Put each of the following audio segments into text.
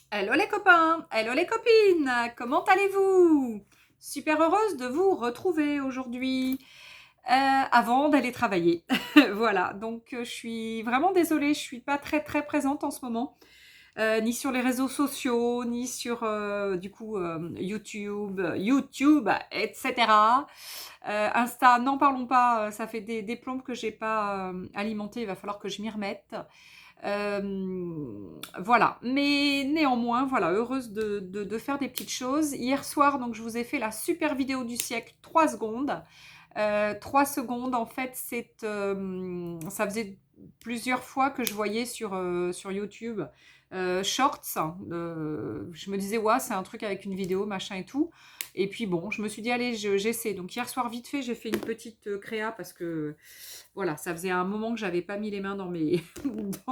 Hello les copains, hello les copines, comment allez-vous? Super heureuse de vous retrouver aujourd'hui, avant d'aller travailler. Voilà, donc je suis vraiment désolée, je suis pas très très présente en ce moment, ni sur les réseaux sociaux, ni sur du coup YouTube, etc. Insta, n'en parlons pas, ça fait des plombes que j'ai pas alimenté, il va falloir que je m'y remette. Voilà, mais néanmoins, voilà, heureuse de faire des petites choses. Hier soir, donc, je vous ai fait la super vidéo du siècle, 3 secondes. 3 secondes, en fait, ça faisait plusieurs fois que je voyais sur YouTube Shorts. Je me disais, ouais, c'est un truc avec une vidéo, machin et tout. Et puis bon, je me suis dit, allez, j'essaie. Donc hier soir, vite fait, j'ai fait une petite créa parce que voilà, ça faisait un moment que j'avais pas mis les mains dans mes,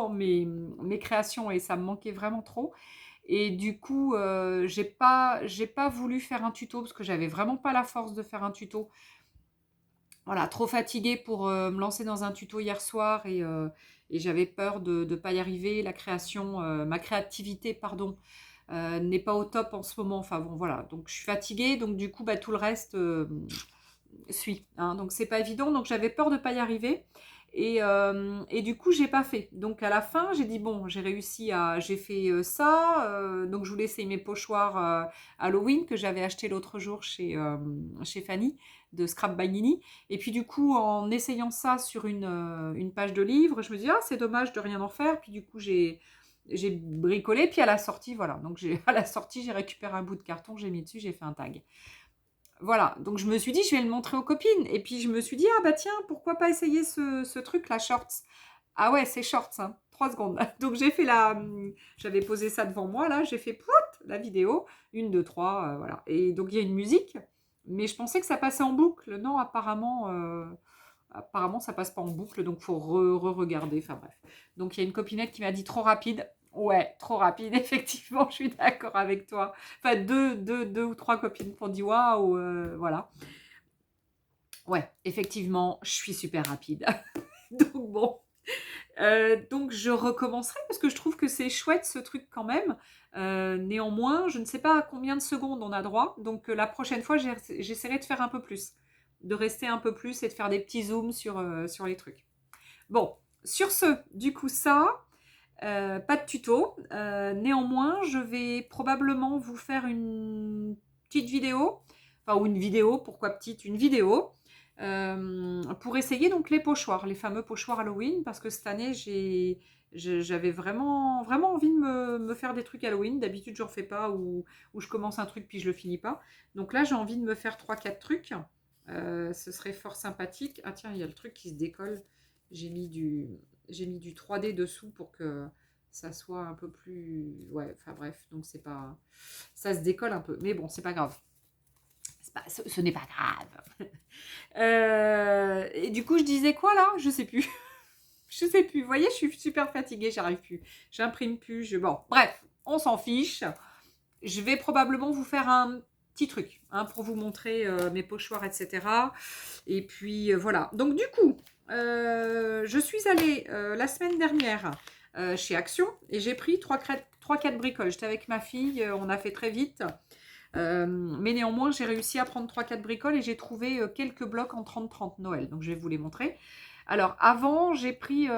mes créations et ça me manquait vraiment trop. Et du coup, j'ai pas voulu faire un tuto parce que j'avais vraiment pas la force de faire un tuto. Voilà, trop fatiguée pour me lancer dans un tuto hier soir et j'avais peur de ne pas y arriver. La création, ma créativité, pardon, n'est pas au top en ce moment. Enfin bon, voilà. Donc je suis fatiguée, donc du coup, bah, tout le reste suit. Hein. Donc c'est pas évident. Donc j'avais peur de pas y arriver. Et du coup, j'ai pas fait. Donc à la fin, j'ai dit bon, j'ai fait ça. Donc je voulais essayer mes pochoirs Halloween que j'avais acheté l'autre jour chez Fanny de Scrap by Nini. Et puis du coup, en essayant ça sur une page de livre, je me dis ah c'est dommage de rien en faire. Puis du coup, j'ai bricolé. Puis à la sortie, voilà. Donc à la sortie, j'ai récupéré un bout de carton, j'ai mis dessus, j'ai fait un tag. Voilà, donc je me suis dit, je vais le montrer aux copines. Et puis je me suis dit, ah bah tiens, pourquoi pas essayer ce truc, la shorts. Ah ouais, c'est shorts, hein, 3 secondes. Donc j'ai fait j'avais posé ça devant moi, là, j'ai fait pout, la vidéo, une, deux, trois, voilà. Et donc il y a une musique, mais je pensais que ça passait en boucle. Non, apparemment ça passe pas en boucle, donc faut re-regarder, enfin bref. Donc il y a une copinette qui m'a dit trop rapide. Ouais, trop rapide, effectivement, je suis d'accord avec toi. Enfin, deux ou trois copines qui ont dit waouh, voilà. Ouais, effectivement, je suis super rapide. Donc bon, donc je recommencerai parce que je trouve que c'est chouette ce truc quand même. Néanmoins, je ne sais pas à combien de secondes on a droit. Donc la prochaine fois, j'essaierai de faire un peu plus. De rester un peu plus et de faire des petits zooms sur les trucs. Bon, sur ce, du coup ça, pas de tuto. Néanmoins, je vais probablement vous faire une petite vidéo, enfin ou une vidéo, pourquoi petite, une vidéo, pour essayer donc les pochoirs, les fameux pochoirs Halloween, parce que cette année j'avais vraiment vraiment envie de me faire des trucs Halloween. D'habitude, j'en fais pas ou je commence un truc puis je le finis pas. Donc là, j'ai envie de me faire trois quatre trucs. Ce serait fort sympathique. Ah tiens, il y a le truc qui se décolle. J'ai mis du, j'ai mis du 3D dessous pour que ça soit un peu plus. Ouais, enfin bref, donc c'est pas. Ça se décolle un peu. Mais bon, c'est pas grave. Ce n'est pas grave. Et du coup, je disais quoi là? Je sais plus. Je sais plus. Vous voyez, je suis super fatiguée, j'arrive plus. J'imprime plus. Bon, bref, on s'en fiche. Je vais probablement vous faire un petit truc hein, pour vous montrer mes pochoirs, etc. Et puis voilà. Donc du coup, je suis allée la semaine dernière chez Action et j'ai pris 3-4 bricoles. J'étais avec ma fille, on a fait très vite. Mais néanmoins, j'ai réussi à prendre 3-4 bricoles et j'ai trouvé quelques blocs en 30-30 Noël. Donc je vais vous les montrer. Alors avant, j'ai pris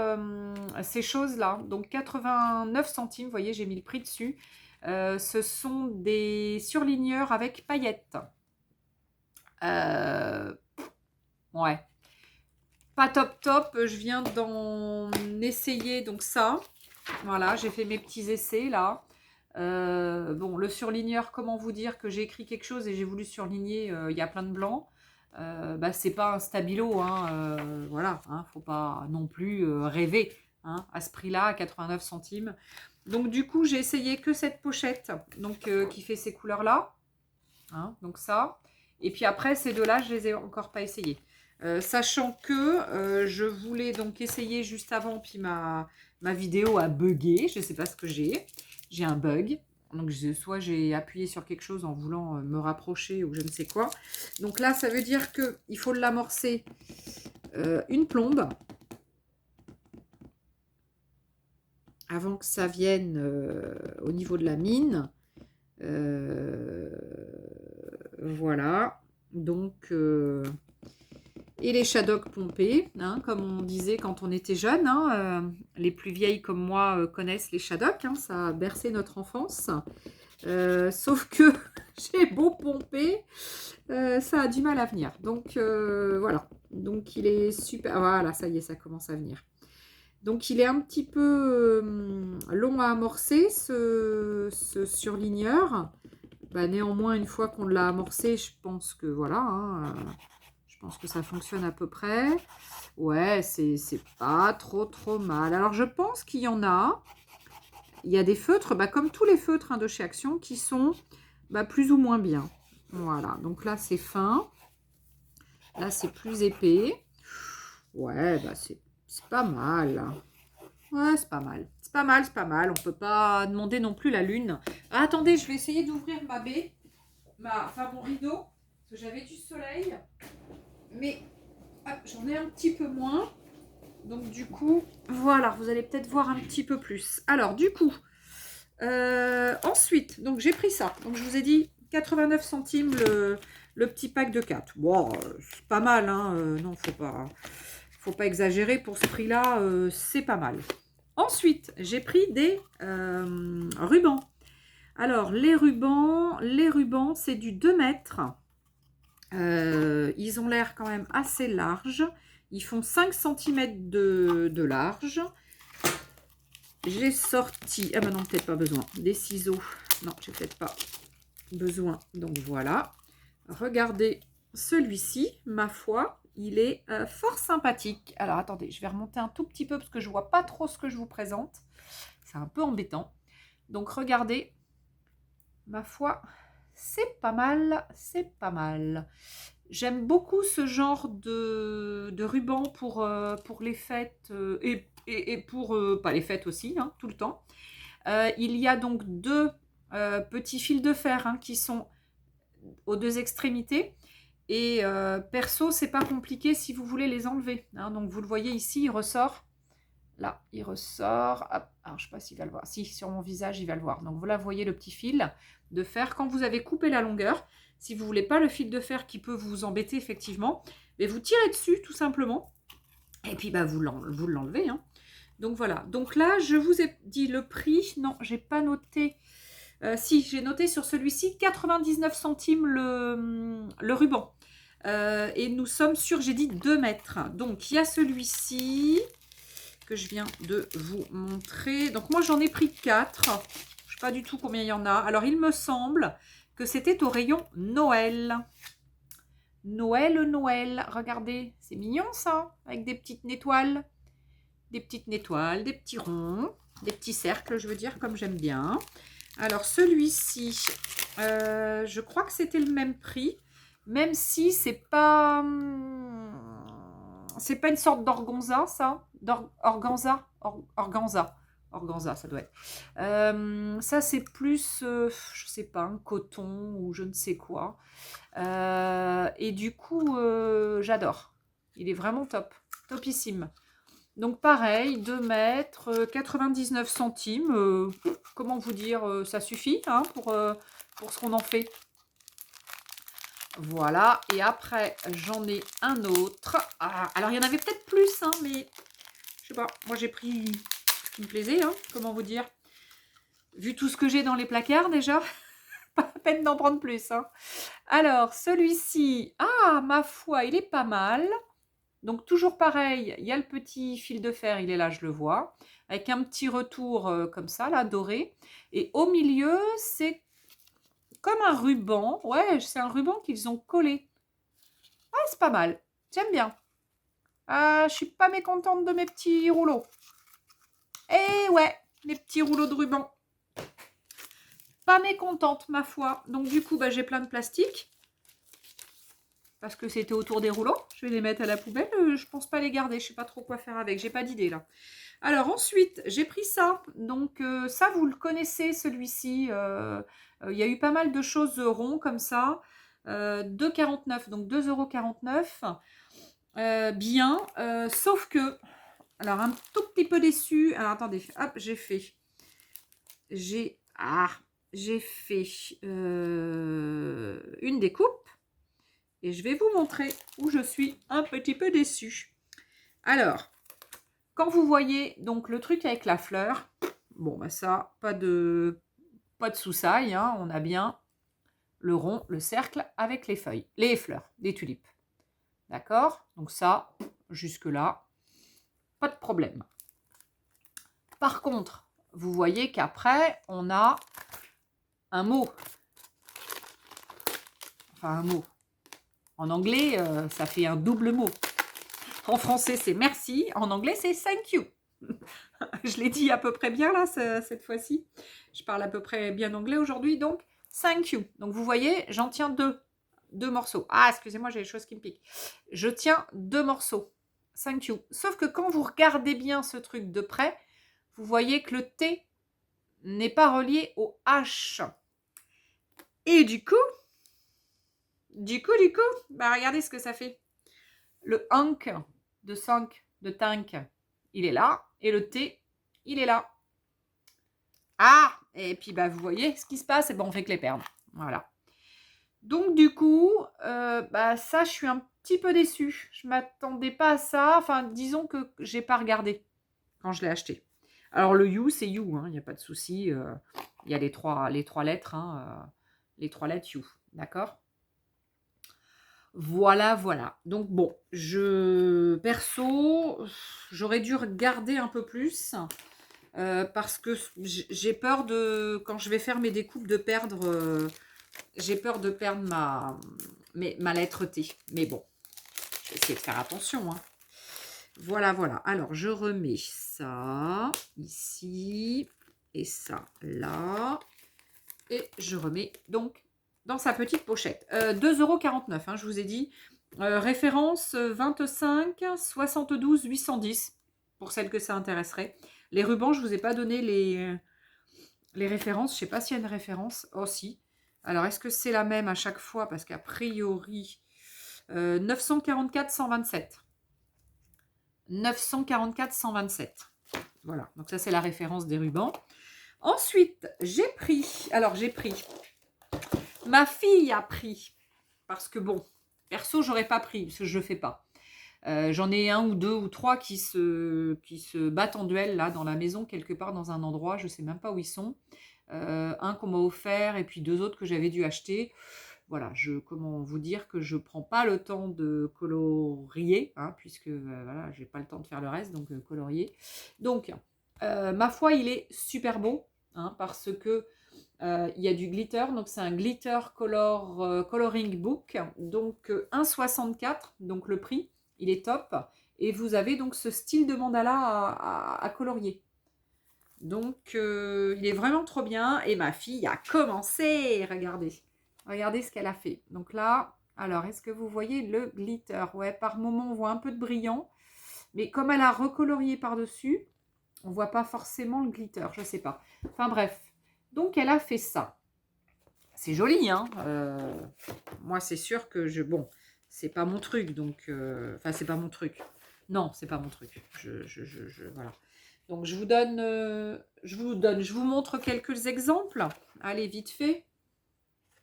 ces choses-là. Donc 89 centimes, vous voyez, j'ai mis le prix dessus. Ce sont des surligneurs avec paillettes. Euh, ouais, pas top top. Je viens d'en essayer donc ça. Voilà, j'ai fait mes petits essais là. Bon, le surligneur, comment vous dire que j'ai écrit quelque chose et j'ai voulu surligner, il y a plein de blancs. Bah, c'est pas un stabilo, hein, voilà, hein, faut pas non plus rêver hein, à ce prix-là, à 89 centimes. Donc du coup, j'ai essayé que cette pochette donc, qui fait ces couleurs-là. Hein, donc ça. Et puis après, ces deux-là, je les ai encore pas essayés. Sachant que je voulais donc essayer juste avant, puis ma vidéo a bugué. Je ne sais pas ce que j'ai. J'ai un bug. Donc soit j'ai appuyé sur quelque chose en voulant me rapprocher ou je ne sais quoi. Donc là, ça veut dire qu'il faut l'amorcer une plombe. avant que ça vienne au niveau de la mine. Voilà. Donc, et les shadocks pompés, hein, comme on disait quand on était jeune. Hein, les plus vieilles comme moi connaissent les shadocks. Hein, ça a bercé notre enfance. Sauf que j'ai beau pomper, ça a du mal à venir. Donc, voilà. Donc, il est super. Voilà, ça y est, ça commence à venir. Donc, il est un petit peu long à amorcer, ce surligneur. Bah, néanmoins, une fois qu'on l'a amorcé, je pense que voilà, hein, je pense que ça fonctionne à peu près. Ouais, c'est pas trop mal. Alors, je pense qu'il y en a. Il y a des feutres, bah, comme tous les feutres hein, de chez Action, qui sont plus ou moins bien. Voilà, donc là, c'est fin. Là, c'est plus épais. Ouais, c'est pas mal. Ouais, c'est pas mal. C'est pas mal, c'est pas mal. On peut pas demander non plus la lune. Ah, attendez, je vais essayer d'ouvrir ma baie. Enfin, mon rideau. Parce que j'avais du soleil. Mais j'en ai un petit peu moins. Donc, du coup, voilà. Vous allez peut-être voir un petit peu plus. Alors, du coup, ensuite, donc j'ai pris ça. Donc, je vous ai dit 89 centimes le petit pack de 4. Bon, c'est pas mal. Hein. Non, faut pas exagérer. Pour ce prix-là, c'est pas mal. Ensuite, j'ai pris des rubans. Alors, les rubans, c'est du 2 mètres. Ils ont l'air quand même assez larges. Ils font 5 cm de large. J'ai sorti, ah ben non, peut-être pas besoin, des ciseaux. Non, j'ai peut-être pas besoin. Donc voilà. Regardez celui-ci, ma foi, il est fort sympathique. Alors attendez, je vais remonter un tout petit peu parce que je vois pas trop ce que je vous présente. C'est un peu embêtant. Donc regardez, ma foi, c'est pas mal, c'est pas mal. J'aime beaucoup ce genre de ruban pour les fêtes et pour, pas les fêtes aussi, hein, tout le temps. Il y a donc deux petits fils de fer hein, qui sont aux deux extrémités. Et perso, c'est pas compliqué si vous voulez les enlever. Hein. Donc vous le voyez ici, il ressort. Là, il ressort. Hop. Alors, je ne sais pas s'il va le voir. Si, sur mon visage, il va le voir. Donc, voilà, vous voyez le petit fil de fer. Quand vous avez coupé la longueur, si vous ne voulez pas le fil de fer qui peut vous embêter, effectivement, mais vous tirez dessus, tout simplement. Et puis, vous l'enlevez. Hein. Donc, voilà. Donc là, je vous ai dit le prix. Non, je n'ai pas noté. Si, j'ai noté sur celui-ci 99 centimes le ruban. Et nous sommes sur, j'ai dit 2 mètres. Donc, il y a celui-ci que je viens de vous montrer. Donc moi j'en ai pris 4. Je ne sais pas du tout combien il y en a. Alors il me semble que c'était au rayon Noël. Noël. Regardez, c'est mignon ça, avec des petites étoiles. Des petites étoiles, des petits ronds, des petits cercles, je veux dire, comme j'aime bien. Alors celui-ci, je crois que c'était le même prix, même si c'est pas une sorte d'organza, ça. Organza, ça doit être. Ça, c'est plus, je sais pas, un coton ou je ne sais quoi. Et du coup, j'adore. Il est vraiment top. Topissime. Donc, pareil, 2 mètres, 99 centimes. Comment vous dire, ça suffit hein, pour ce qu'on en fait. Voilà, et après, j'en ai un autre. Ah, alors, il y en avait peut-être plus, hein, mais je sais pas. Moi, j'ai pris ce qui me plaisait, hein, comment vous dire. Vu tout ce que j'ai dans les placards, déjà, pas la peine d'en prendre plus. Hein. Alors, celui-ci, ma foi, il est pas mal. Donc, toujours pareil, il y a le petit fil de fer, il est là, je le vois. Avec un petit retour comme ça, là, doré. Et au milieu, c'est comme un ruban. Ouais, c'est un ruban qu'ils ont collé. Ah, c'est pas mal. J'aime bien. Je suis pas mécontente de mes petits rouleaux. Eh ouais, mes petits rouleaux de ruban. Pas mécontente, ma foi. Donc, du coup, j'ai plein de plastique. Parce que c'était autour des rouleaux. Je vais les mettre à la poubelle. Je pense pas les garder. Je sais pas trop quoi faire avec. J'ai pas d'idée, là. Alors, ensuite, j'ai pris ça. Donc, ça, vous le connaissez, celui-ci. Il y a eu pas mal de choses ronds comme ça. 2,49. Donc, 2,49 €. Bien. Sauf que Alors, un tout petit peu déçue. Alors, attendez. Hop, j'ai fait une découpe. Et je vais vous montrer où je suis un petit peu déçue. Alors, quand vous voyez donc le truc avec la fleur, bon, bah ça, pas de soussaille, hein, on a bien le rond, le cercle avec les feuilles, les fleurs, des tulipes. D'accord? Donc ça, jusque-là, pas de problème. Par contre, vous voyez qu'après, on a un mot. Enfin, un mot. En anglais, ça fait un double mot. En français, c'est merci. En anglais, c'est thank you. Je l'ai dit à peu près bien là, cette fois-ci. Je parle à peu près bien anglais aujourd'hui, donc thank you. Donc vous voyez, j'en tiens deux morceaux. Ah, excusez-moi, j'ai des choses qui me piquent. Je tiens 2 morceaux. Thank you. Sauf que quand vous regardez bien ce truc de près, vous voyez que le T n'est pas relié au H. Et du coup, bah regardez ce que ça fait. Le hank de thank, de tank, il est là. Et le T, il est là. Ah, et puis bah vous voyez ce qui se passe, et ben on fait que les perdre. Voilà. Donc du coup, bah ça, je suis un petit peu déçue. Je m'attendais pas à ça. Enfin, disons que j'ai pas regardé quand je l'ai acheté. Alors le you, c'est you, il n'y a pas de souci. Il y a les trois lettres, les 3 lettres you, d'accord. Voilà, voilà. Donc bon, perso, j'aurais dû regarder un peu plus. Parce que j'ai peur de, quand je vais faire mes découpes, de perdre, j'ai peur de perdre ma lettre T. Mais bon, je vais essayer de faire attention. Hein. Voilà, voilà. Alors, je remets ça ici et ça là. Et je remets donc dans sa petite pochette. 2,49 €, hein, je vous ai dit. Référence 25 72 810 pour celles que ça intéresserait. Les rubans, je ne vous ai pas donné les références. Je ne sais pas s'il y a une référence. Oh, si. Alors, est-ce que c'est la même à chaque fois? Parce qu'a priori, 944 127. 944 127. Voilà. Donc, ça, c'est la référence des rubans. Ensuite, j'ai pris. Ma fille a pris. Parce que bon, perso, j'aurais pas pris. Parce que je ne fais pas. J'en ai 1 ou 2 ou 3 qui se battent en duel là dans la maison quelque part dans un endroit, je ne sais même pas où ils sont. Un qu'on m'a offert et puis 2 autres que j'avais dû acheter. Voilà, comment vous dire que je ne prends pas le temps de colorier, hein, puisque voilà, j'ai pas le temps de faire le reste, donc colorier. Donc, ma foi, il est super beau, hein, parce que il y a du glitter, donc c'est un glitter coloring book, donc 1,64, donc le prix. Il est top. Et vous avez donc ce style de mandala à colorier. Donc, il est vraiment trop bien. Et ma fille a commencé. Regardez. Regardez ce qu'elle a fait. Donc là, alors, est-ce que vous voyez le glitter? Ouais, par moment, on voit un peu de brillant. Mais comme elle a recolorié par-dessus, on ne voit pas forcément le glitter. Je ne sais pas. Enfin, bref. Donc, elle a fait ça. C'est joli, hein. Moi, c'est sûr que bon, c'est pas mon truc, donc... Enfin, c'est pas mon truc. Non, c'est pas mon truc. Voilà. Donc, je vous montre quelques exemples. Allez, vite fait.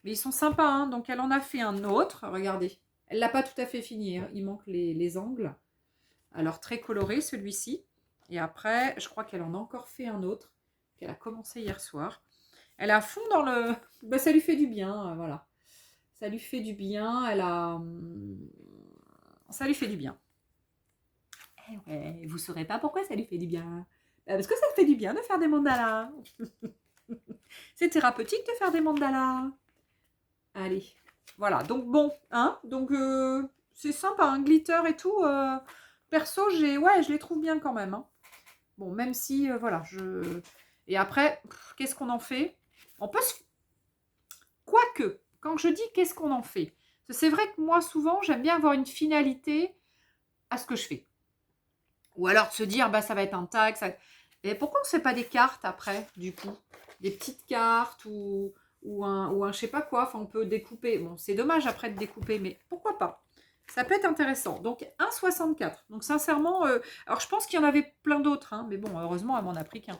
Mais ils sont sympas, hein. Donc, elle en a fait un autre. Regardez. Elle l'a pas tout à fait fini, hein. Il manque les angles. Alors, très coloré, celui-ci. Et après, je crois qu'elle en a encore fait un autre qu'elle a commencé hier soir. Elle est à fond dans le... Ben, ça lui fait du bien, voilà. Ça lui fait du bien, ça lui fait du bien. Eh ouais, vous saurez pas pourquoi ça lui fait du bien. Ben, parce que ça fait du bien de faire des mandalas. C'est thérapeutique de faire des mandalas. Allez, voilà. Donc bon, hein. Donc c'est sympa, un glitter et tout. Perso, je les trouve bien quand même. Hein. Bon, même si, voilà, Et après, qu'est-ce qu'on en fait? On peut se... Quoique, quand je dis qu'est-ce qu'on en fait, c'est vrai que moi, souvent, j'aime bien avoir une finalité à ce que je fais. Ou alors de se dire, bah, ça va être un tag. Et pourquoi on ne fait pas des cartes après, du coup? Des petites cartes ou un je sais pas quoi. Enfin, on peut découper. Bon, c'est dommage après de découper, mais pourquoi pas? Ça peut être intéressant. Donc, 1,64. Donc, sincèrement, alors je pense qu'il y en avait plein d'autres, hein, mais bon, heureusement, elle m'en a pris qu'un.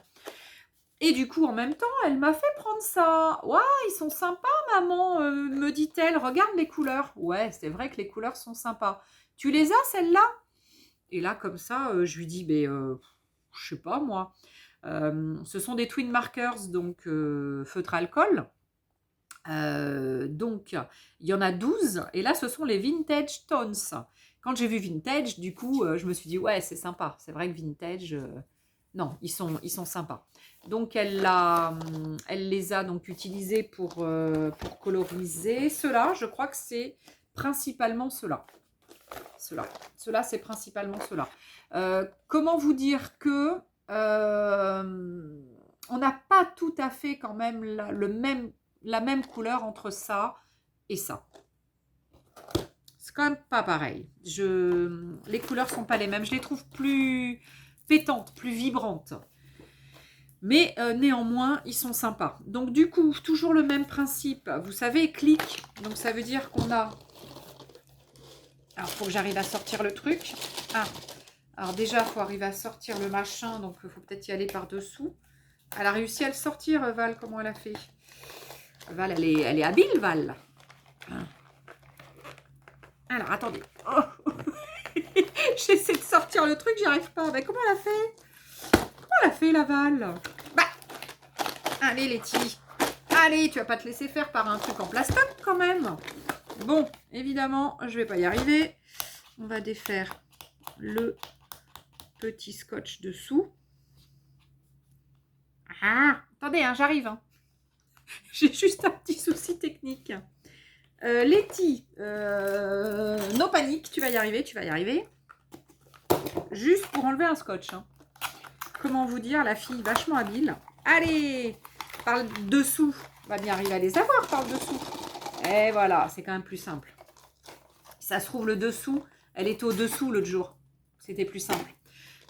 Et du coup, en même temps, elle m'a fait prendre ça. Waouh, ils sont sympas, maman, me dit-elle. Regarde les couleurs. Ouais, c'est vrai que les couleurs sont sympas. Tu les as, celles-là? Et là, comme ça, je lui dis, je sais pas, moi. Ce sont des twin markers, donc feutre alcool. Donc, il y en a 12. Et là, ce sont les vintage tones. Quand j'ai vu vintage, du coup, je me suis dit, ouais, c'est sympa. C'est vrai que vintage, non, ils sont sympas. Donc, elle les a donc utilisés pour coloriser. Ceux-là, je crois que c'est principalement ceux-là. Ceux-là, c'est principalement ceux-là. Comment vous dire que on n'a pas tout à fait quand même la même couleur entre ça et ça. C'est quand même pas pareil. Les couleurs sont pas les mêmes. Je les trouve plus pétantes, plus vibrantes. Mais néanmoins, ils sont sympas. Donc du coup, toujours le même principe. Vous savez, clic. Donc ça veut dire qu'on a... Alors, il faut que j'arrive à sortir le truc. Ah, alors déjà, il faut arriver à sortir le machin. Donc, il faut peut-être y aller par-dessous. Elle a réussi à le sortir, Val. Comment elle a fait? Val, elle est habile, Val. Alors, attendez. Oh. J'essaie de sortir le truc, j'y arrive pas. Mais comment elle a fait? Comment elle a fait, la Val? Bah, allez, Letty. Allez, tu vas pas te laisser faire par un truc en plastoc, quand même. Bon, évidemment, je vais pas y arriver. On va défaire le petit scotch dessous. Ah, attendez, hein, j'arrive. Hein. J'ai juste un petit souci technique. Letty, no panique, tu vas y arriver, tu vas y arriver. Juste pour enlever un scotch. Hein. Comment vous dire, la fille vachement habile. Allez, par le dessous, on va bien arriver à les avoir par le dessous. Et voilà, c'est quand même plus simple. Ça se trouve, le dessous, elle était au-dessous l'autre jour. C'était plus simple.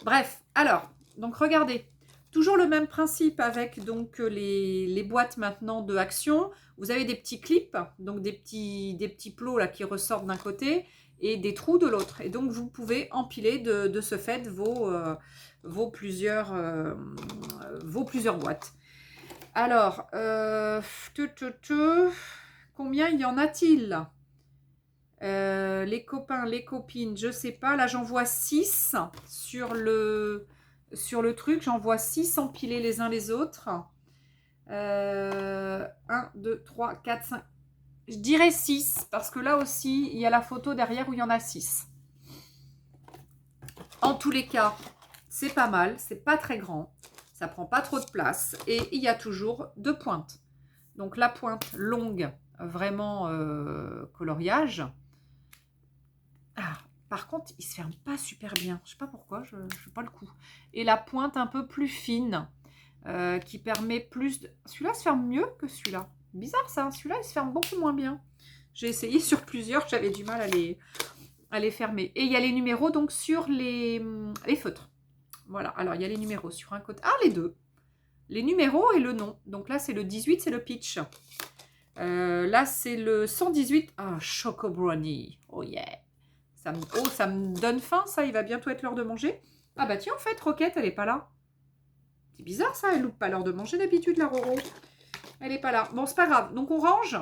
Bref, alors, donc regardez. Toujours le même principe avec donc les boîtes maintenant de Action. Vous avez des petits clips, donc des petits plots là qui ressortent d'un côté et des trous de l'autre. Et donc vous pouvez empiler de ce fait vos plusieurs boîtes. Alors, combien il y en a-t-il? Les copains, les copines, je sais pas. Là, j'en vois 6 sur le truc. J'en vois 6 empilés les uns les autres. 1, 2, 3, 4, 5. Je dirais 6 parce que là aussi, il y a la photo derrière où il y en a 6. En tous les cas, c'est pas mal. C'est pas très grand. Ça prend pas trop de place. Et il y a toujours 2 pointes. Donc, la pointe longue, vraiment coloriage. Ah, par contre, il se ferme pas super bien. Je sais pas pourquoi, je ne sais pas le coup. Et la pointe un peu plus fine, qui permet plus de... Celui-là se ferme mieux que celui-là. Bizarre ça, celui-là il se ferme beaucoup moins bien. J'ai essayé sur plusieurs, j'avais du mal à les fermer. Et il y a les numéros donc sur les feutres. Voilà, alors il y a les numéros sur un côté. Ah, les deux. Les numéros et le nom. Donc là, c'est le 18, c'est le pitch. Là, c'est le 118. Ah, Choco Brownie. Oh yeah. Ça me donne faim, ça. Il va bientôt être l'heure de manger. Ah bah tiens, en fait, Roquette, elle est pas là. C'est bizarre, ça. Elle loupe pas l'heure de manger d'habitude, la Roro. Elle est pas là. Bon, c'est pas grave. Donc, on range.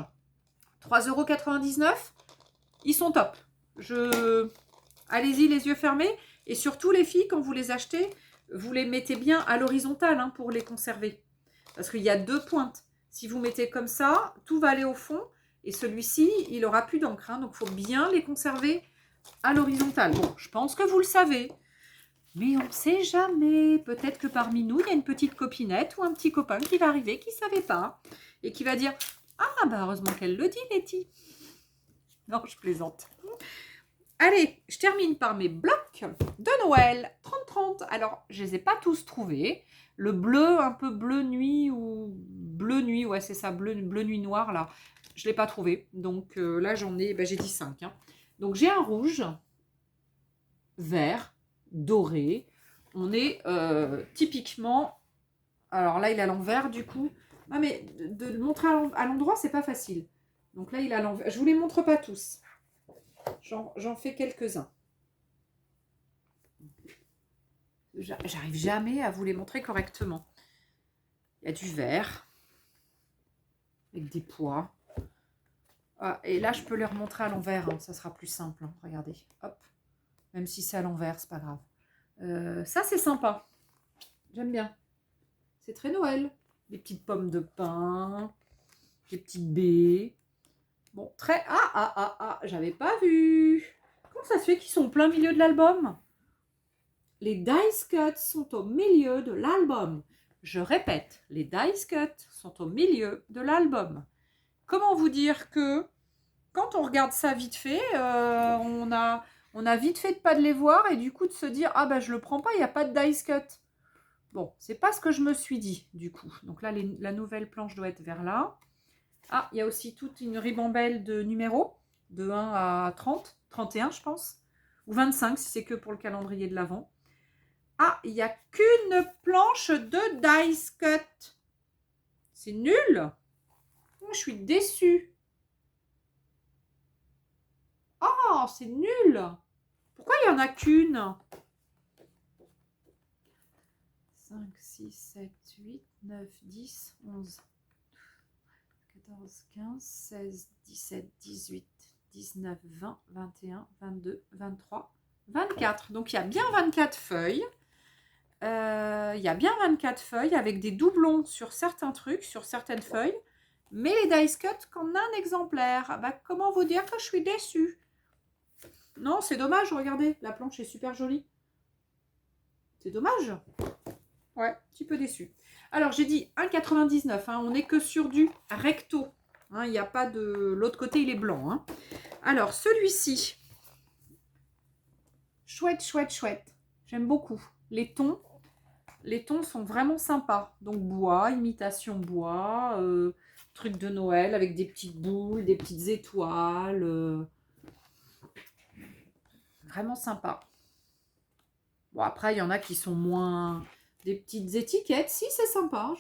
3,99 €. Ils sont top. Allez-y, les yeux fermés. Et surtout, les filles, quand vous les achetez, vous les mettez bien à l'horizontale hein, pour les conserver. Parce qu'il y a 2 pointes. Si vous mettez comme ça, tout va aller au fond. Et celui-ci, il aura plus d'encre. Hein, donc, il faut bien les conserver à l'horizontale. Bon, je pense que vous le savez. Mais on ne sait jamais. Peut-être que parmi nous, il y a une petite copinette ou un petit copain qui va arriver, qui ne savait pas. Et qui va dire « Ah, bah heureusement qu'elle le dit, Letty. » Non, je plaisante. Allez, je termine par mes blocs de Noël. 30-30. Alors, je ne les ai pas tous trouvés. Le bleu, un peu bleu nuit ou bleu nuit, ouais, c'est ça, bleu nuit noir, là. Je ne l'ai pas trouvé. Donc là, j'en ai, j'ai dit 5. Hein. Donc, j'ai un rouge, vert, doré. On est typiquement... Alors là, il est à l'envers, du coup. Ah, mais de le montrer à l'endroit, c'est pas facile. Donc là, il est à l'envers. Je vous les montre pas tous. J'en fais quelques-uns. J'arrive jamais à vous les montrer correctement. Il y a du vert avec des pois. Ah, et là, je peux les remontrer à l'envers. Hein, ça sera plus simple. Hein, regardez. Hop. Même si c'est à l'envers, c'est pas grave. Ça, c'est sympa. J'aime bien. C'est très Noël. Des petites pommes de pin. Des petites baies. Bon, très... Ah, j'avais pas vu. Comment ça se fait qu'ils sont au plein milieu de l'album? Les dice cuts sont au milieu de l'album. Je répète, les dice cuts sont au milieu de l'album. Comment vous dire que quand on regarde ça vite fait, on a vite fait de pas de les voir et du coup de se dire ah ben je le prends pas, il n'y a pas de dice cut. Bon, c'est pas ce que je me suis dit du coup. Donc là, la nouvelle planche doit être vers là. Ah, il y a aussi toute une ribambelle de numéros, de 1 à 30, 31 je pense, ou 25 si c'est que pour le calendrier de l'Avent. Ah, il n'y a qu'une planche de dice cut. C'est nul. Je suis déçue. Oh, c'est nul. Pourquoi il n'y en a qu'une? 5, 6, 7, 8, 9, 10, 11, 14, 15, 16, 17, 18, 19, 20, 21, 22, 23, 24. Donc, il y a bien 24 feuilles. Il y a bien 24 feuilles avec des doublons sur certains trucs, sur certaines feuilles. Mais les dice cut qu'en un exemplaire. Ah bah, comment vous dire que je suis déçue? Non, c'est dommage, regardez. La planche est super jolie. C'est dommage. Ouais, un petit peu déçu. Alors, j'ai dit 1,99. Hein, on n'est que sur du recto. Il n'y a pas de... L'autre côté, il est blanc. Hein. Alors, celui-ci. Chouette, chouette, chouette. J'aime beaucoup. Les tons sont vraiment sympas. Donc, bois, imitation bois, truc de Noël avec des petites boules, des petites étoiles. Vraiment sympa. Bon, après, il y en a qui sont moins... Des petites étiquettes. Si, c'est sympa.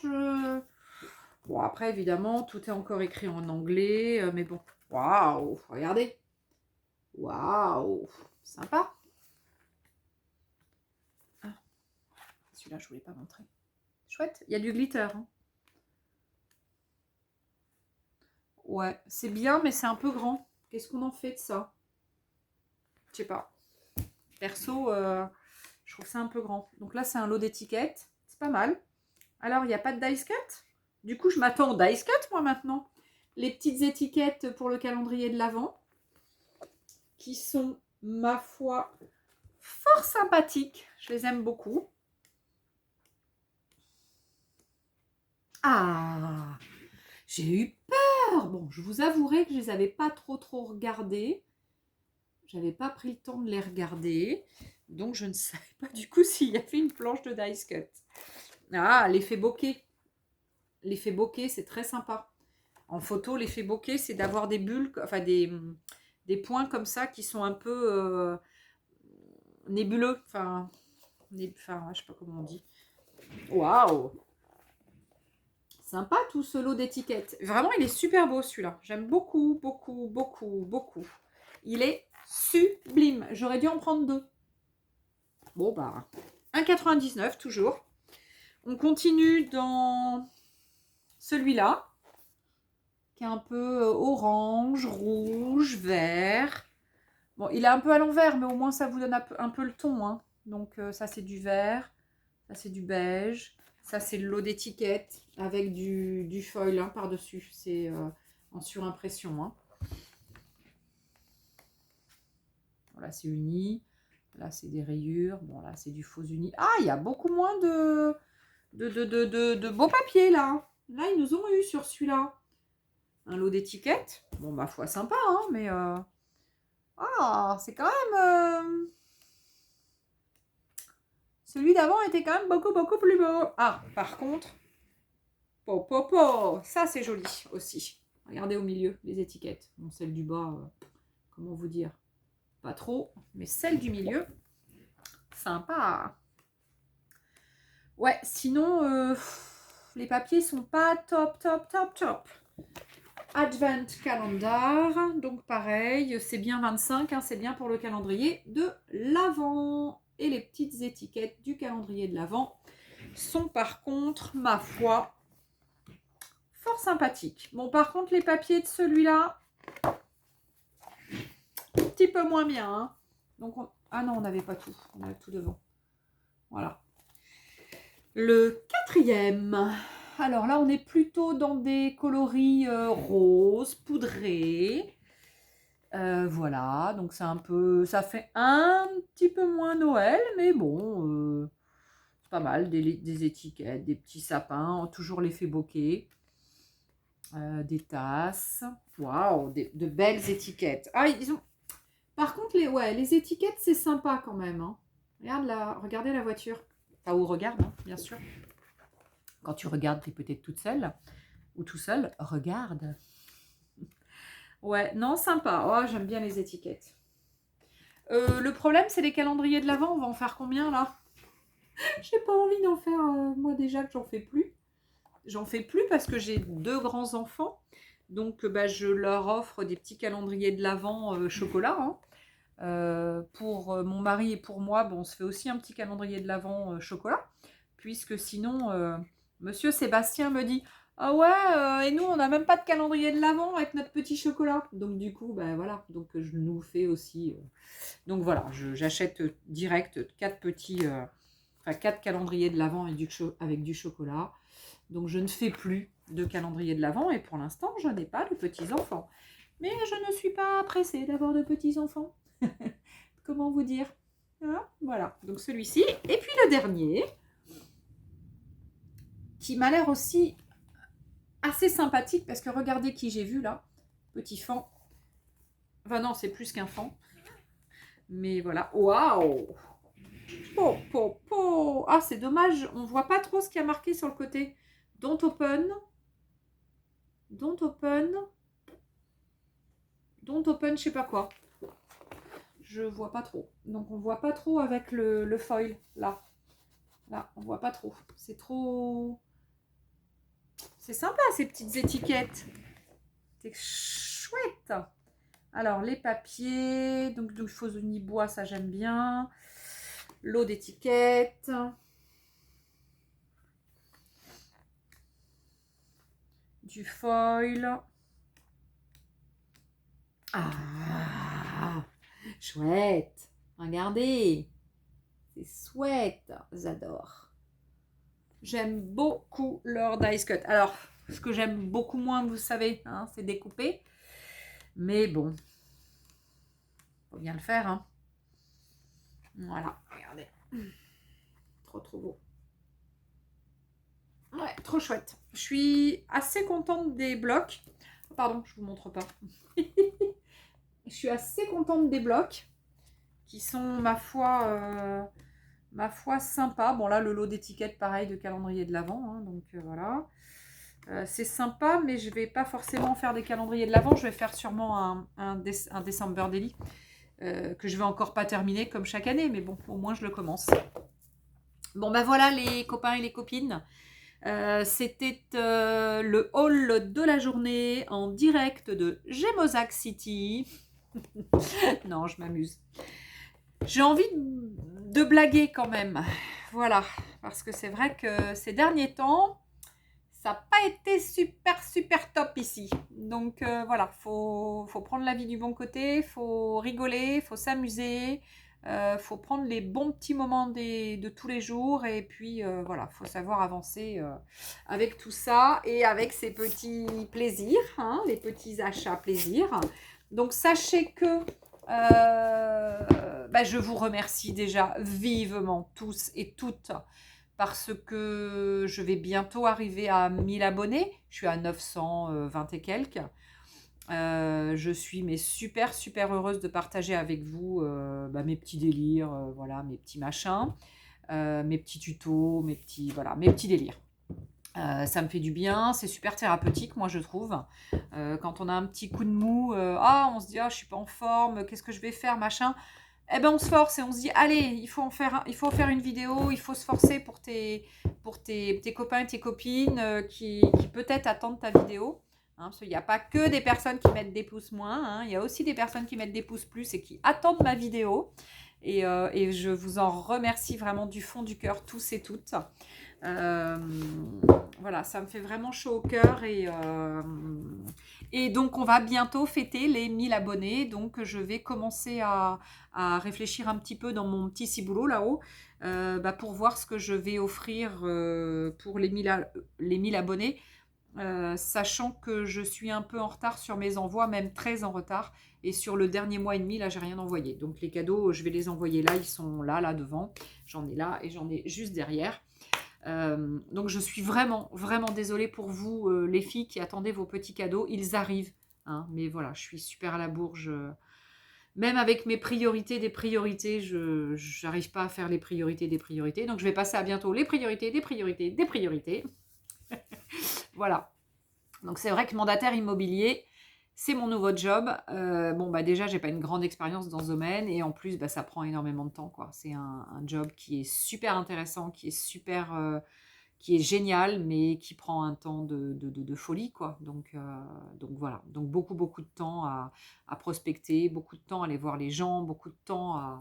Bon, après, évidemment, tout est encore écrit en anglais. Mais bon, waouh, regardez. Waouh, sympa. Ah, celui-là, je ne voulais pas montrer. Chouette, il y a du glitter. Hein. Ouais, c'est bien, mais c'est un peu grand. Qu'est-ce qu'on en fait de ça? Je sais pas. Perso, je trouve ça un peu grand. Donc là, c'est un lot d'étiquettes. C'est pas mal. Alors, il n'y a pas de dice cut? Du coup, je m'attends au dice cut, moi, maintenant. Les petites étiquettes pour le calendrier de l'Avent, qui sont, ma foi, fort sympathiques. Je les aime beaucoup. Ah, j'ai eu peur. Bon, je vous avouerai que je ne les avais pas trop regardées. J'avais pas pris le temps de les regarder. Donc, je ne savais pas du coup s'il y avait une planche de dice cut. Ah, l'effet bokeh. L'effet bokeh, c'est très sympa. En photo, l'effet bokeh, c'est d'avoir des bulles, enfin des points comme ça qui sont un peu nébuleux. Enfin, je sais pas comment on dit. Waouh! Sympa tout ce lot d'étiquettes. Vraiment, il est super beau celui-là. J'aime beaucoup, beaucoup, beaucoup, beaucoup. Il est sublime. J'aurais dû en prendre 2. Bon, bah, 1,99 toujours. On continue dans celui-là, qui est un peu orange, rouge, vert. Bon, il est un peu à l'envers, mais au moins ça vous donne un peu le ton. Hein. Donc, ça, c'est du vert. Ça, c'est du beige. Ça, c'est le lot d'étiquettes avec du foil hein, par-dessus. C'est en surimpression. Hein. Voilà, c'est uni. Là, c'est des rayures. Bon, là, c'est du faux uni. Ah, il y a beaucoup moins de beaux papiers, là. Là, ils nous ont eu sur celui-là. Un lot d'étiquettes. Bon, ma foi, sympa, hein, mais... Ah, c'est quand même... Celui d'avant était quand même beaucoup, beaucoup plus beau. Ah, par contre... Ça, c'est joli aussi. Regardez au milieu, les étiquettes. Bon, celle du bas, comment vous dire? Pas trop, mais celle du milieu, sympa. Ouais, sinon, les papiers sont pas top. Advent Calendar. Donc pareil, c'est bien 25, hein, c'est bien pour le calendrier de l'Avent. Et les petites étiquettes du calendrier de l'Avent sont par contre, ma foi, fort sympathiques. Bon, par contre, les papiers de celui-là, un petit peu moins bien. Hein. Donc, ah non, on n'avait pas tout. On avait tout devant. Voilà. Le quatrième. Alors là, on est plutôt dans des coloris roses, poudrés. Voilà, donc c'est un peu, ça fait un petit peu moins Noël, mais bon, c'est pas mal, des étiquettes, des petits sapins, toujours l'effet bokeh, des tasses, waouh, de belles étiquettes. Ah, ils ont, par contre, les étiquettes, c'est sympa quand même. Hein. Regardez la voiture. Enfin, ou regarde, hein, bien sûr. Quand tu regardes, tu es peut-être toute seule ou tout seul, regarde. Ouais, non, sympa. Oh, j'aime bien les étiquettes. Le problème, c'est les calendriers de l'Avent. On va en faire combien, là? J'ai pas envie d'en faire, moi déjà que j'en fais plus. J'en fais plus parce que j'ai 2 grands-enfants. Donc, bah, je leur offre des petits calendriers de l'Avent chocolat. Hein. Pour mon mari et pour moi, bon, on se fait aussi un petit calendrier de l'Avent chocolat. Puisque sinon, Monsieur Sébastien me dit... Ah ouais, et nous, on n'a même pas de calendrier de l'Avent avec notre petit chocolat. Donc, du coup, ben voilà. Donc, je nous fais aussi. Donc, voilà, j'achète direct 4 petits, 4 calendriers de l'Avent avec du chocolat. Donc, je ne fais plus de calendrier de l'Avent et pour l'instant, je n'ai pas de petits-enfants. Mais je ne suis pas pressée d'avoir de petits-enfants. Comment vous dire? Hein, voilà, donc celui-ci. Et puis le dernier, qui m'a l'air aussi assez sympathique parce que regardez qui j'ai vu là, petit fan. Enfin non, c'est plus qu'un fan. Mais voilà, waouh! Ah, c'est dommage, on voit pas trop ce qu'il y a marqué sur le côté. Don't open. Don't open. Don't open, je sais pas quoi. Je vois pas trop. Donc on voit pas trop avec le foil là. Là, on voit pas trop. C'est trop... C'est sympa ces petites étiquettes. C'est chouette. Alors, les papiers. Donc, il faut du bois, ça j'aime bien. L'eau d'étiquette. Du foil. Ah, chouette. Regardez. C'est chouette. J'adore. J'aime beaucoup leur dice cut. Alors, ce que j'aime beaucoup moins, vous savez, hein, c'est découper. Mais bon, faut bien le faire. Hein. Voilà, regardez. Trop beau. Ouais, trop chouette. Je suis assez contente des blocs. Pardon, je vous montre pas. Je suis assez contente des blocs qui sont, ma foi sympa. Bon, là, le lot d'étiquettes, pareil, de calendrier de l'Avent. Hein, donc, voilà. C'est sympa, mais je vais pas forcément faire des calendriers de l'Avent. Je vais faire sûrement un December Daily que je vais encore pas terminer comme chaque année. Mais bon, au moins, je le commence. Bon, ben voilà les copains et les copines. C'était le haul de la journée en direct de Gémozac City. Non, je m'amuse. J'ai envie de blaguer quand même. Voilà, parce que c'est vrai que ces derniers temps, ça n'a pas été super top ici. Donc voilà, faut prendre la vie du bon côté, faut rigoler, faut s'amuser. Faut prendre les bons petits moments de tous les jours et puis voilà, faut savoir avancer avec tout ça et avec ces petits plaisirs, hein, les petits achats plaisirs. Donc sachez que je vous remercie déjà vivement tous et toutes parce que je vais bientôt arriver à 1000 abonnés. Je suis à 920 et quelques. Je suis super heureuse de partager avec vous mes petits délires, voilà, mes petits machins, mes petits tutos, mes petits délires. Ça me fait du bien, c'est super thérapeutique, moi je trouve. Quand on a un petit coup de mou, on se dit je suis pas en forme, qu'est-ce que je vais faire, machin. Eh ben on se force et on se dit allez, il faut faire une vidéo, il faut se forcer pour tes copains et tes copines qui peut-être attendent ta vidéo. Hein, parce qu'il n'y a pas que des personnes qui mettent des pouces moins. Hein, il y a aussi des personnes qui mettent des pouces plus et qui attendent ma vidéo. Et je vous en remercie vraiment du fond du cœur, tous et toutes. Voilà, ça me fait vraiment chaud au cœur. Et donc, on va bientôt fêter les 1000 abonnés. Donc, je vais commencer à réfléchir un petit peu dans mon petit ciboulot là-haut pour voir ce que je vais offrir pour les 1000 abonnés. Sachant que je suis un peu en retard sur mes envois, même très en retard. Et sur le dernier mois et demi, là, j'ai rien envoyé. Donc, les cadeaux, je vais les envoyer là. Ils sont là devant. J'en ai là et j'en ai juste derrière. Donc, je suis vraiment, vraiment désolée pour vous, les filles qui attendez vos petits cadeaux. Ils arrivent. Hein, mais voilà, je suis super à la bourre. Même avec mes priorités des priorités, je n'arrive pas à faire les priorités des priorités. Donc, je vais passer à bientôt les priorités des priorités des priorités. Voilà. Donc, c'est vrai que mandataire immobilier, c'est mon nouveau job. Déjà, j'ai pas une grande expérience dans ce domaine. Et en plus, ça prend énormément de temps, quoi. C'est un job qui est super intéressant, qui est génial, mais qui prend un temps de folie, quoi. Donc voilà. Donc, beaucoup, beaucoup de temps à prospecter, beaucoup de temps à aller voir les gens, beaucoup de temps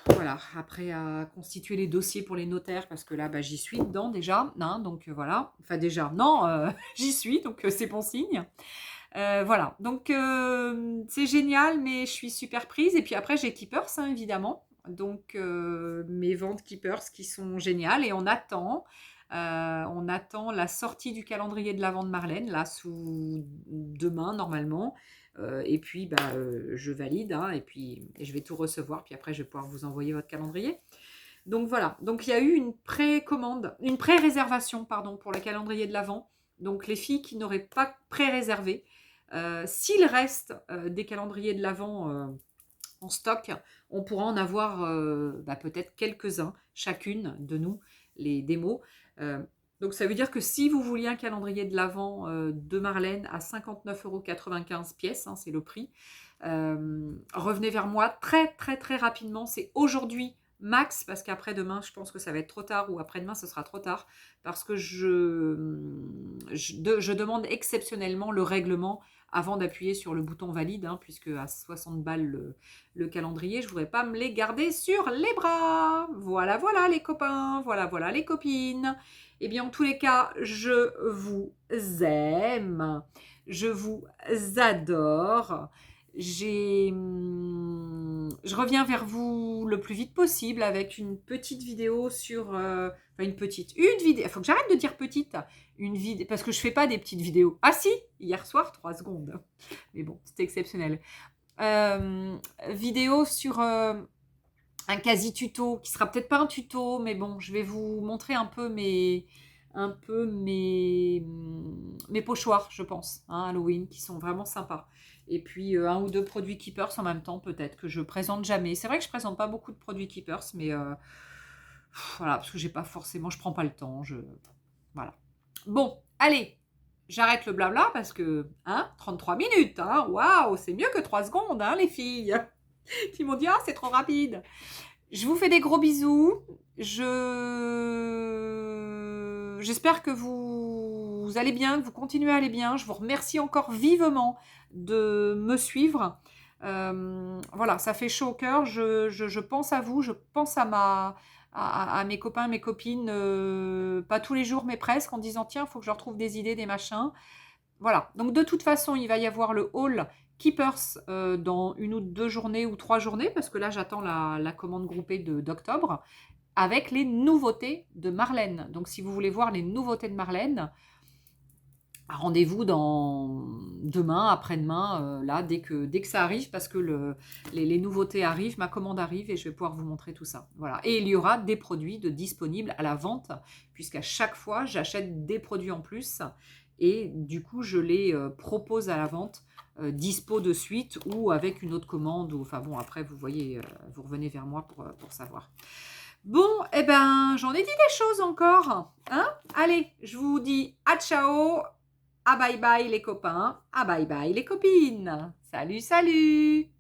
voilà, après à constituer les dossiers pour les notaires, parce que là, j'y suis dedans déjà, hein, donc voilà. Enfin déjà, non, j'y suis, donc c'est bon signe. Voilà, donc c'est génial, mais je suis super prise. Et puis après, j'ai Keepers, hein, évidemment. Donc mes ventes Keepers qui sont géniales. Et on attend la sortie du calendrier de l'Avent de Marlène, là, sous demain, normalement. Et puis, je valide, hein, et je vais tout recevoir. Puis après, je vais pouvoir vous envoyer votre calendrier. Donc voilà, donc il y a eu une pré-réservation, pardon, pour le calendrier de l'Avent. Donc les filles qui n'auraient pas pré-réservé, s'il reste des calendriers de l'Avent en stock, on pourra en avoir peut-être quelques-uns, chacune de nous, les démos. Donc ça veut dire que si vous vouliez un calendrier de l'Avent de Marlène à 59,95 € pièce, hein, c'est le prix, revenez vers moi très très très rapidement. C'est aujourd'hui max, parce qu'après demain, je pense que ça va être trop tard, ou après-demain, ce sera trop tard, parce que je demande exceptionnellement le règlement avant d'appuyer sur le bouton valide, hein, puisque à 60 balles le calendrier, je ne voudrais pas me les garder sur les bras. Voilà, voilà les copains, voilà, voilà les copines. Eh bien, en tous les cas, je vous aime, je vous adore. Je reviens vers vous le plus vite possible avec une petite vidéo sur... une vidéo. Il faut que j'arrête de dire petite. Une vidéo, parce que je fais pas des petites vidéos. Ah si, hier soir, 3 secondes. Mais bon, c'était exceptionnel. Vidéo sur un quasi-tuto, qui sera peut-être pas un tuto, mais bon, je vais vous montrer un peu mes pochoirs, je pense, hein, Halloween, qui sont vraiment sympas. Et puis un ou deux produits Keepers en même temps, peut-être, que je présente jamais. C'est vrai que je présente pas beaucoup de produits Keepers, mais voilà, parce que j'ai pas forcément, je prends pas le temps. Voilà. Bon, allez, j'arrête le blabla parce que, 33 minutes, hein, waouh, c'est mieux que 3 secondes, hein, les filles, qui m'ont dit, c'est trop rapide. Je vous fais des gros bisous. J'espère que vous allez bien, que vous continuez à aller bien. Je vous remercie encore vivement de me suivre. Voilà, ça fait chaud au cœur. Je pense à vous, je pense à mes copains, mes copines, pas tous les jours, mais presque, en disant tiens, il faut que je leur trouve des idées, des machins. Voilà, donc de toute façon, il va y avoir le haul Keepers dans 1 ou 2 journées ou 3 journées, parce que là, j'attends la commande groupée d'octobre, avec les nouveautés de Marlène. Donc, si vous voulez voir les nouveautés de Marlène, rendez-vous demain, après-demain, là, dès que ça arrive, parce que les nouveautés arrivent, ma commande arrive et je vais pouvoir vous montrer tout ça. Voilà. Et il y aura des produits disponibles à la vente, puisqu'à chaque fois, j'achète des produits en plus et du coup, je les propose à la vente, dispo de suite ou avec une autre commande. Enfin bon, après, vous voyez, vous revenez vers moi pour savoir. Bon, j'en ai dit des choses encore. Hein, allez, je vous dis à ciao. Ah bye bye les copains, ah bye bye les copines. Salut, salut!